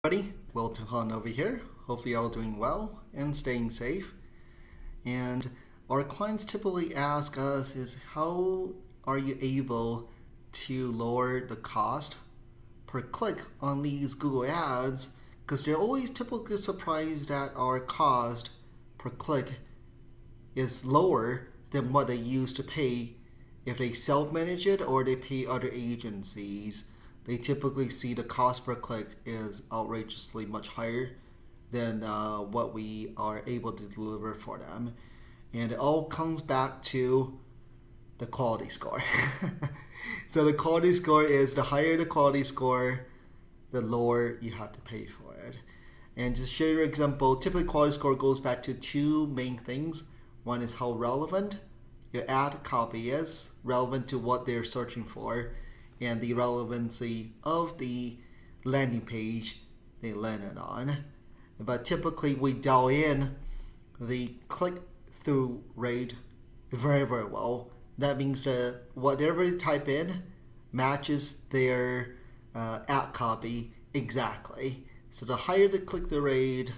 Buddy, Wilton Han over here. Hopefully you're all doing well and staying safe. And our clients typically ask us is how are you able to lower the cost per click on these Google ads, because they're always typically surprised that our cost per click is lower than what they used to pay if they self-manage it or they pay other agencies. They typically see the cost per click is outrageously much higher than what we are able to deliver for them. And it all comes back to the quality score. So the quality score is the higher the quality score, the lower you have to pay for it. And just share your example, typically quality score goes back to two main things. One is how relevant your ad copy is, relevant to what they're searching for, and the relevancy of the landing page they landed on. But typically we dial in the click-through rate very, very well. That means that whatever you type in matches their ad copy exactly. So the higher the click-through rate,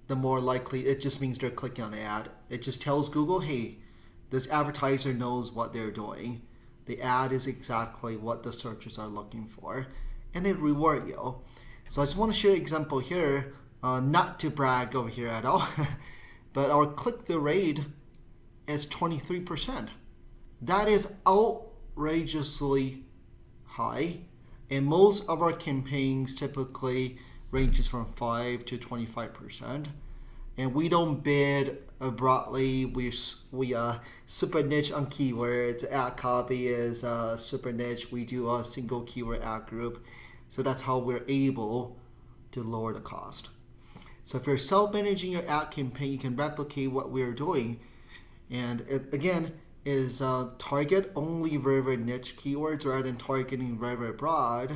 the more likely, it just means they're clicking on the ad. It just tells Google, hey, this advertiser knows what they're doing. The ad is exactly what the searchers are looking for, and they reward you. So I just want to share an example here, not to brag over here at all, but our click-through rate is 23%. That is outrageously high, and most of our campaigns typically ranges from 5 to 25%. And we don't bid broadly. We super niche on keywords. Ad copy is super niche. We do a single keyword ad group. So that's how we're able to lower the cost. So if you're self-managing your ad campaign, you can replicate what we're doing. And it, again, is target only very, very niche keywords rather than targeting very, very broad.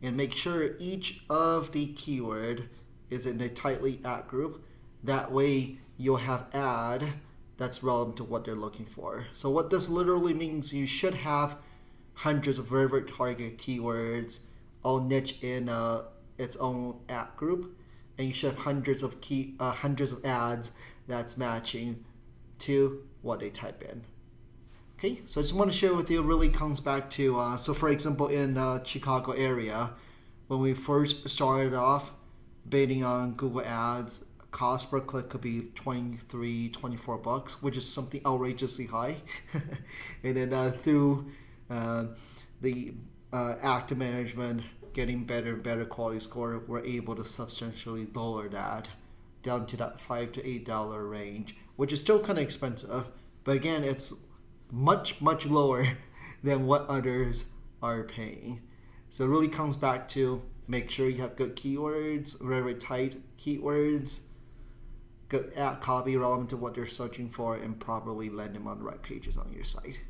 And make sure each of the keyword is in a tightly ad group. That way you'll have ad that's relevant to what they're looking for. So what this literally means, you should have hundreds of very, very targeted keywords all niche in its own ad group, and you should have hundreds of ads that's matching to what they type in. Okay, so I just want to share with you, it really comes back to, so for example, in Chicago area, when we first started off bidding on Google Ads, cost per click could be 23, 24 bucks, which is something outrageously high. And then through the active management, getting better and better quality score, we're able to substantially lower that down to that $5 to $8 range, which is still kind of expensive. But again, it's much, much lower than what others are paying. So it really comes back to make sure you have good keywords, very tight keywords, good ad copy relevant to what they're searching for, and properly land them on the right pages on your site.